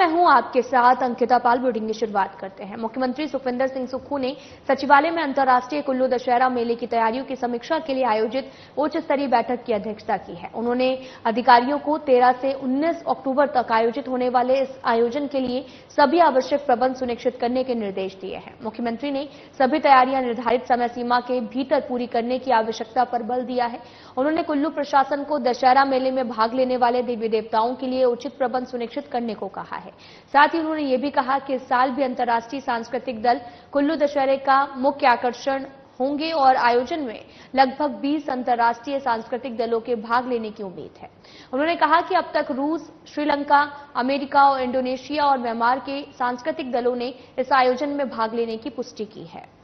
मैं हूं आपके साथ अंकिता पाल। ब्रीडिंग की शुरुआत करते हैं। मुख्यमंत्री सुखविंदर सिंह सुक्खू ने सचिवालय में अंतर्राष्ट्रीय कुल्लू दशहरा मेले की तैयारियों की समीक्षा के लिए आयोजित उच्च स्तरीय बैठक की अध्यक्षता की है। उन्होंने अधिकारियों को 13 से 19 अक्टूबर तक आयोजित होने वाले इस आयोजन के लिए सभी आवश्यक प्रबंध सुनिश्चित करने के निर्देश दिए हैं। मुख्यमंत्री ने सभी तैयारियां निर्धारित समय सीमा के भीतर पूरी करने की आवश्यकता पर बल दिया है। उन्होंने कुल्लू प्रशासन को दशहरा मेले में भाग लेने वाले देवी देवताओं के लिए उचित प्रबंध सुनिश्चित करने को कहा है। साथ ही उन्होंने ये भी कहा कि इस साल भी अंतर्राष्ट्रीय सांस्कृतिक दल कुल्लू दशहरे का मुख्य आकर्षण होंगे और आयोजन में लगभग 20 अंतर्राष्ट्रीय सांस्कृतिक दलों के भाग लेने की उम्मीद है। उन्होंने कहा कि अब तक रूस, श्रीलंका, अमेरिका और इंडोनेशिया और म्यांमार के सांस्कृतिक दलों ने इस आयोजन में भाग लेने की पुष्टि की है।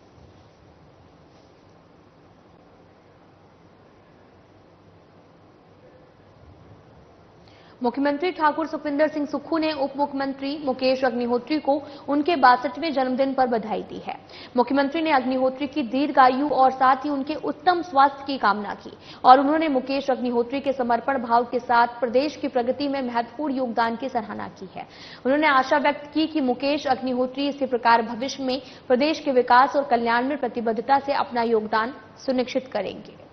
मुख्यमंत्री ठाकुर सुखविंदर सिंह सुक्खू ने उप मुख्यमंत्री मुकेश अग्निहोत्री को उनके 62वें जन्मदिन पर बधाई दी है। मुख्यमंत्री ने अग्निहोत्री की दीर्घायु और साथ ही उनके उत्तम स्वास्थ्य की कामना की और उन्होंने मुकेश अग्निहोत्री के समर्पण भाव के साथ प्रदेश की प्रगति में महत्वपूर्ण योगदान की सराहना की है। उन्होंने आशा व्यक्त की कि मुकेश अग्निहोत्री इसी प्रकार भविष्य में प्रदेश के विकास और कल्याण में प्रतिबद्धता से अपना योगदान सुनिश्चित करेंगे।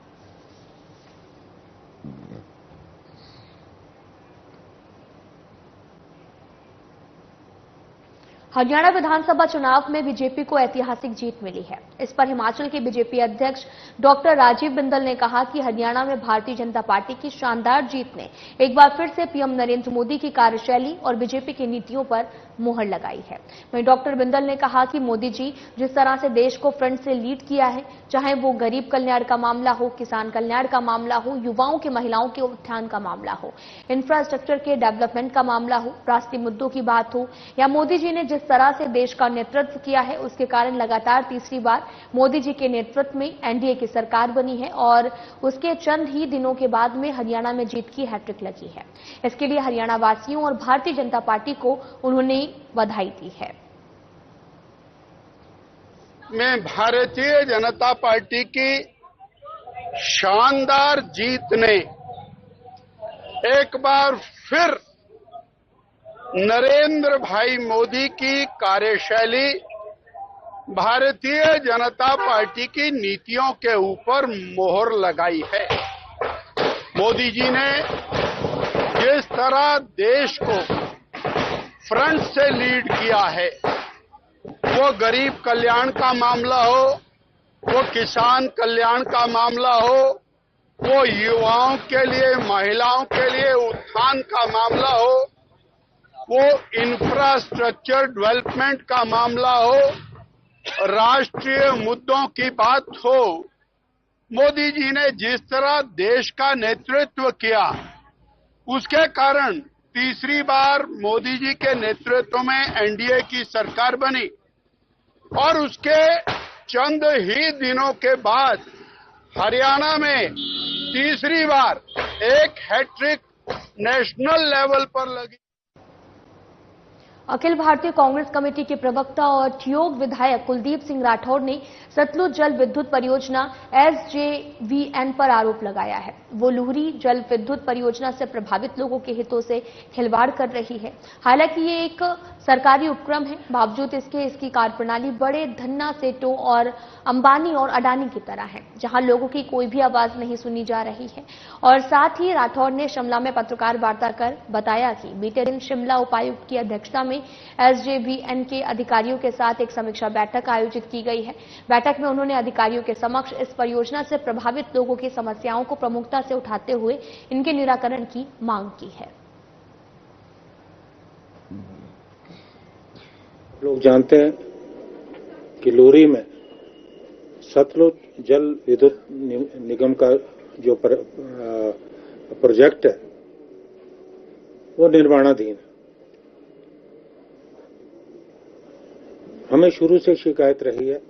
हरियाणा विधानसभा चुनाव में बीजेपी को ऐतिहासिक जीत मिली है। इस पर हिमाचल के बीजेपी अध्यक्ष डॉक्टर राजीव बिंदल ने कहा कि हरियाणा में भारतीय जनता पार्टी की शानदार जीत ने एक बार फिर से पीएम नरेंद्र मोदी की कार्यशैली और बीजेपी की नीतियों पर मुहर लगाई है। वहीं डॉक्टर बिंदल ने कहा कि मोदी जी जिस तरह से देश को फ्रंट से लीड किया है, चाहे वो गरीब कल्याण का मामला हो, किसान कल्याण का मामला हो, युवाओं के महिलाओं के उत्थान का मामला हो, इंफ्रास्ट्रक्चर के डेवलपमेंट का मामला हो, राष्ट्रीय मुद्दों की बात हो, या मोदी जी ने जिस तरह से देश का नेतृत्व किया है, उसके कारण लगातार तीसरी बार मोदी जी के नेतृत्व में एनडीए की सरकार बनी है और उसके चंद ही दिनों के बाद में हरियाणा में जीत की हैट्रिक लगी है। इसके लिए हरियाणा वासियों और भारतीय जनता पार्टी को उन्होंने बधाई दी है। में भारतीय जनता पार्टी की शानदार जीत ने एक बार फिर नरेंद्र भाई मोदी की कार्यशैली, भारतीय जनता पार्टी की नीतियों के ऊपर मोहर लगाई है। मोदी जी ने जिस तरह देश को फ्रंट से लीड किया है, वो गरीब कल्याण का मामला हो, वो किसान कल्याण का मामला हो, वो युवाओं के लिए, महिलाओं के लिए उत्थान का मामला हो, वो इंफ्रास्ट्रक्चर डेवलपमेंट का मामला हो, राष्ट्रीय मुद्दों की बात हो, मोदी जी ने जिस तरह देश का नेतृत्व किया, उसके कारण तीसरी बार मोदी जी के नेतृत्व में एनडीए की सरकार बनी और उसके चंद ही दिनों के बाद हरियाणा में तीसरी बार एक हैट्रिक नेशनल लेवल पर लगी। अखिल भारतीय कांग्रेस कमेटी के प्रवक्ता और ठियोग विधायक कुलदीप सिंह राठौर ने सतलुज जल विद्युत परियोजना एसजेवीएन पर आरोप लगाया है। वो लुहरी जल विद्युत परियोजना से प्रभावित लोगों के हितों से खिलवाड़ कर रही है। हालांकि ये एक सरकारी उपक्रम है, बावजूद इसकी कार्यप्रणाली बड़े धन्ना सेठों और अंबानी और अडानी की तरह है, जहां लोगों की कोई भी आवाज नहीं सुनी जा रही है। और साथ ही राठौर ने शिमला में पत्रकार वार्ता कर बताया कि बीते दिन शिमला उपायुक्त की अध्यक्षता में एसजेवीएन के अधिकारियों के साथ एक समीक्षा बैठक आयोजित की गई है। बैठक में उन्होंने अधिकारियों के समक्ष इस परियोजना से प्रभावित लोगों की समस्याओं को प्रमुखता से उठाते हुए इनके निराकरण की मांग की है। लोग जानते हैं कि लुहरी में सतलुज जल विद्युत निगम का जो प्रोजेक्ट है वो निर्माणाधीन है। हमें शुरू से शिकायत रही है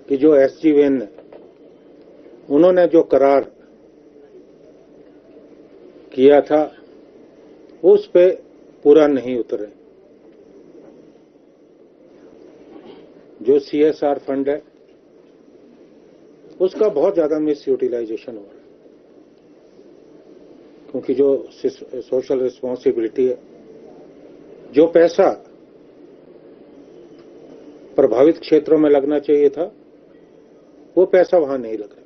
कि जो एसजेवीएन ने उन्होंने जो करार किया था उस पे पूरा नहीं उतरे। जो सीएसआर फंड है उसका बहुत ज्यादा मिस यूटिलाइजेशन हो रहा है, क्योंकि जो सोशल रिस्पॉन्सिबिलिटी है जो पैसा प्रभावित क्षेत्रों में लगना चाहिए था वो पैसा वहां नहीं लग रहा।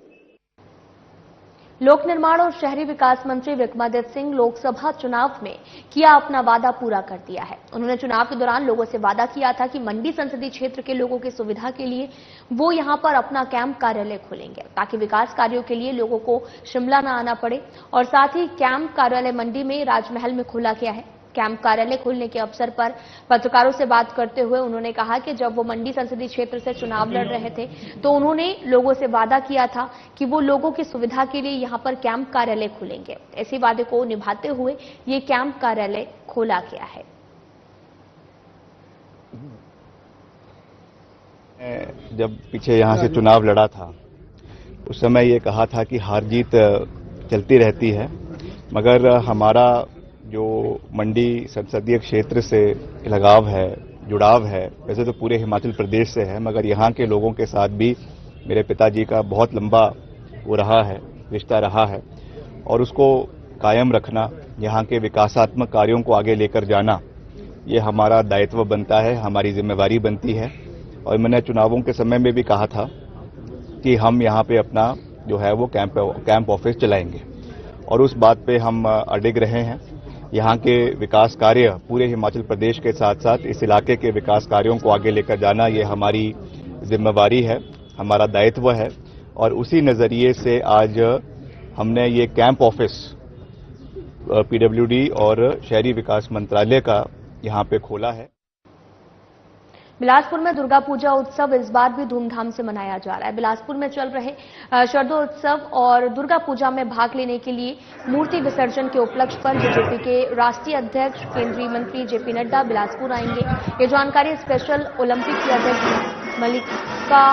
लोक निर्माण और शहरी विकास मंत्री विक्रमादित्य सिंह लोकसभा चुनाव में किया अपना वादा पूरा कर दिया है। उन्होंने चुनाव के दौरान लोगों से वादा किया था कि मंडी संसदीय क्षेत्र के लोगों की सुविधा के लिए वो यहां पर अपना कैंप कार्यालय खोलेंगे ताकि विकास कार्यों के लिए लोगों को शिमला न आना पड़े। और साथ ही कैंप कार्यालय मंडी में राजमहल में खोला गया है। कैंप कार्यालय खोलने के अवसर पर पत्रकारों से बात करते हुए उन्होंने कहा कि जब वो मंडी संसदीय क्षेत्र से चुनाव लड़ रहे थे तो उन्होंने लोगों से वादा किया था कि वो लोगों की सुविधा के लिए यहां पर कैंप कार्यालय खोलेंगे। ऐसे वादे को निभाते हुए ये कैंप कार्यालय खोला गया है। जब पीछे यहां से चुनाव लड़ा था उस समय ये कहा था कि हार जीत चलती रहती है, मगर हमारा जो मंडी संसदीय क्षेत्र से लगाव है, जुड़ाव है, वैसे तो पूरे हिमाचल प्रदेश से है, मगर यहाँ के लोगों के साथ भी मेरे पिताजी का बहुत लंबा वो रहा है, रिश्ता रहा है और उसको कायम रखना, यहाँ के विकासात्मक कार्यों को आगे लेकर जाना, ये हमारा दायित्व बनता है, हमारी जिम्मेवारी बनती है। और मैंने चुनावों के समय में भी कहा था कि हम यहाँ पे अपना जो है वो कैंप ऑफिस चलाएंगे और उस बात पे हम अडिग रहे हैं। यहाँ के विकास कार्य पूरे हिमाचल प्रदेश के साथ साथ इस इलाके के विकास कार्यों को आगे लेकर जाना ये हमारी जिम्मेवारी है, हमारा दायित्व है और उसी नजरिए से आज हमने ये कैंप ऑफिस पीडब्ल्यूडी और शहरी विकास मंत्रालय का यहाँ पे खोला है। बिलासपुर में दुर्गा पूजा उत्सव इस बार भी धूमधाम से मनाया जा रहा है। बिलासपुर में चल रहे शरदोत्सव और दुर्गा पूजा में भाग लेने के लिए मूर्ति विसर्जन के उपलक्ष्य पर बीजेपी के राष्ट्रीय अध्यक्ष केंद्रीय मंत्री जेपी नड्डा बिलासपुर आएंगे। ये जानकारी स्पेशल ओलंपिक की अध्यक्ष मल्लिका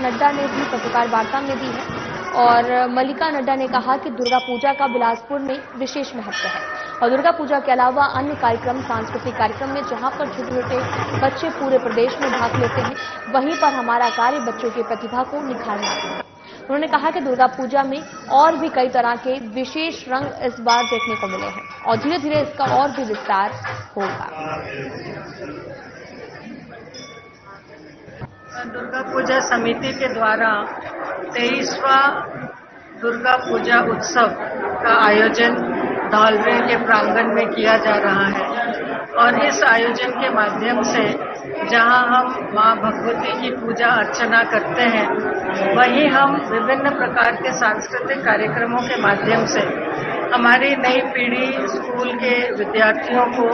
नड्डा ने भी पत्रकार वार्ता में दी है और मल्लिका नड्डा ने कहा कि दुर्गा पूजा का बिलासपुर में विशेष महत्व है और दुर्गा पूजा के अलावा अन्य कार्यक्रम, सांस्कृतिक कार्यक्रम में जहां पर छोटे छोटे बच्चे पूरे प्रदेश में भाग लेते हैं, वहीं पर हमारा कार्य बच्चों की प्रतिभा को निखारना है। उन्होंने कहा कि दुर्गा पूजा में और भी कई तरह के विशेष रंग इस बार देखने को मिले हैं और धीरे धीरे इसका और भी विस्तार होगा। दुर्गा पूजा समिति के द्वारा 23वां दुर्गा पूजा उत्सव का आयोजन धौलवे के प्रांगण में किया जा रहा है और इस आयोजन के माध्यम से जहां हम मां भगवती की पूजा अर्चना करते हैं, वहीं हम विभिन्न प्रकार के सांस्कृतिक कार्यक्रमों के माध्यम से हमारी नई पीढ़ी, स्कूल के विद्यार्थियों को,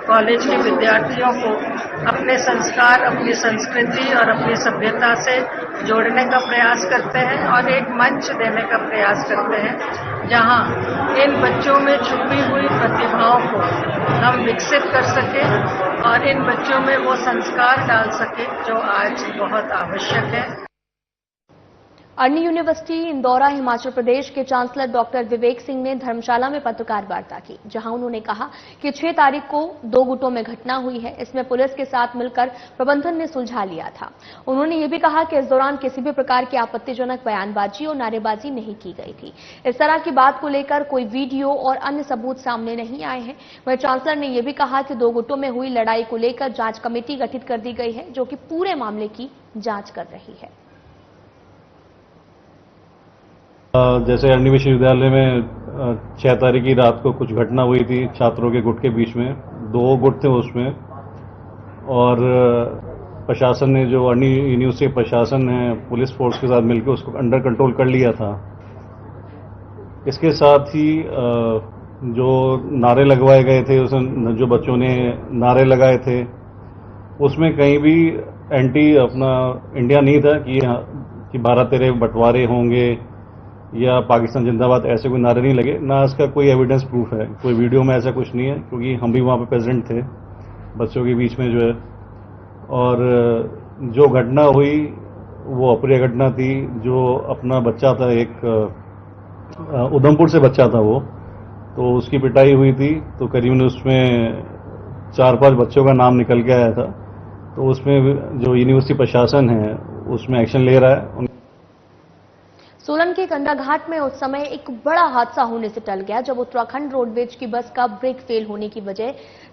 कॉलेज के विद्यार्थियों को अपने संस्कार, अपनी संस्कृति और अपनी सभ्यता से जोड़ने का प्रयास करते हैं और एक मंच देने का प्रयास करते हैं जहां इन बच्चों में छुपी हुई प्रतिभाओं को हम विकसित कर सकें और इन बच्चों में वो संस्कार डाल सकें जो आज बहुत आवश्यक है। अरनी यूनिवर्सिटी इंदौरा हिमाचल प्रदेश के चांसलर डॉक्टर विवेक सिंह ने धर्मशाला में पत्रकार वार्ता की, जहां उन्होंने कहा कि 6 तारीख को 2 गुटों में घटना हुई है। इसमें पुलिस के साथ मिलकर प्रबंधन ने सुलझा लिया था। उन्होंने ये भी कहा कि इस दौरान किसी भी प्रकार की आपत्तिजनक बयानबाजी और नारेबाजी नहीं की गई थी। इस तरह की बात को लेकर कोई वीडियो और अन्य सबूत सामने नहीं आए हैं। वहीं चांसलर ने यह भी कहा कि 2 गुटों में हुई लड़ाई को लेकर जांच कमेटी गठित कर दी गई है, जो कि पूरे मामले की जांच कर रही है। जैसे अरनी विश्वविद्यालय में 6 तारीख की रात को कुछ घटना हुई थी छात्रों के गुट के बीच में, 2 गुट थे उसमें और प्रशासन ने, जो अरनी यूनिवर्सिटी प्रशासन ने पुलिस फोर्स के साथ मिलकर उसको अंडर कंट्रोल कर लिया था। इसके साथ ही जो नारे लगवाए गए थे, उसमें जो बच्चों ने नारे लगाए थे उसमें कहीं भी एंटी अपना इंडिया नहीं था कि भारत तेरे बंटवारे होंगे या पाकिस्तान जिंदाबाद, ऐसे कोई नारे नहीं लगे। ना इसका कोई एविडेंस प्रूफ है, कोई वीडियो में ऐसा कुछ नहीं है, क्योंकि हम भी वहाँ पे प्रेजेंट थे बच्चों के बीच में जो है। और जो घटना हुई वो अप्रिय घटना थी। जो अपना बच्चा था, एक उधमपुर से बच्चा था वो, तो उसकी पिटाई हुई थी, तो करीबन उसमें 4-5 बच्चों का नाम निकल के आया था। तो उसमें जो यूनिवर्सिटी प्रशासन है उसमें एक्शन ले रहा है। सोलन के कंडाघाट में उस समय एक बड़ा हादसा होने से टल गया जब उत्तराखंड रोडवेज की बस का ब्रेक फेल होने की वजह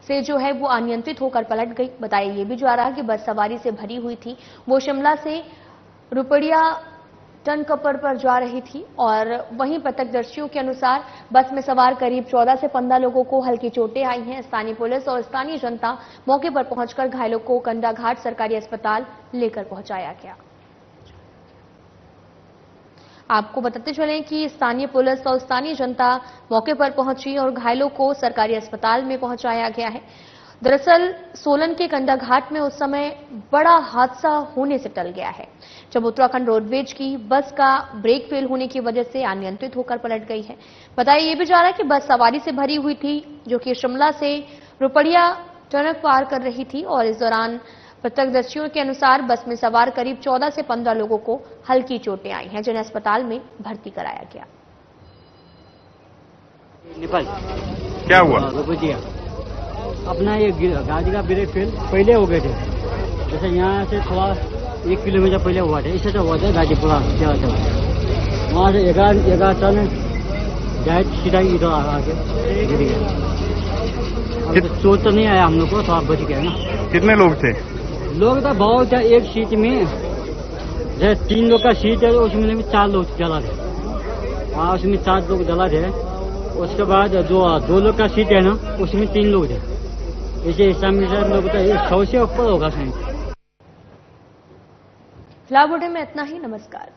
से जो है वो अनियंत्रित होकर पलट गई। बताया ये भी जा रहा है कि बस सवारी से भरी हुई थी, वो शिमला से रुपड़िया टनकपर पर जा रही थी और वहीं प्रत्यक्षदर्शियों के अनुसार बस में सवार करीब 14 से 15 लोगों को हल्की चोटें आई हैं। स्थानीय पुलिस और स्थानीय जनता मौके पर पहुंचकर घायलों को कंडाघाट सरकारी अस्पताल लेकर पहुंचाया गया। आपको बताते चलें कि स्थानीय पुलिस और स्थानीय जनता मौके पर पहुंची और घायलों को सरकारी अस्पताल में पहुंचाया गया है। दरअसल सोलन के कंडाघाट में उस समय बड़ा हादसा होने से टल गया है जब उत्तराखंड रोडवेज की बस का ब्रेक फेल होने की वजह से अनियंत्रित होकर पलट गई है। बताया ये भी जा रहा है कि बस सवारी से भरी हुई थी जो कि शिमला से रुपड़िया टनक पार कर रही थी और इस दौरान प्रत्यक्षदर्शियों के अनुसार बस में सवार करीब 14 से 15 लोगों को हल्की चोटें आई हैं जिन्हें अस्पताल में भर्ती कराया गया। नेपाल क्या हुआ? अपना ये गाड़ी का ब्रेक फेल पहले हो गए थे, जैसे यहाँ से थोड़ा 1 किलोमीटर पहले हुआ था, इससे तो हुआ था गाड़ी पूरा चला चला वहाँ से एगार टन जाए सीधा इधर आके गिर गया। चोट तो नहीं आया हम लोग को, थोड़ा बच गया ना। कितने लोग थे? लोग तो बहुत था, एक सीट में जैसे 3 लोग का सीट है उसमें भी 4 लोग जला थे। हाँ उसमें 4 लोग जला थे। उसके बाद जो 2 लोग का सीट है ना उसमें 3 लोग थे। इसे लोग तो 100 से ऊपर होगा शायद। फिलहाल बुलेटिन में इतना ही। नमस्कार।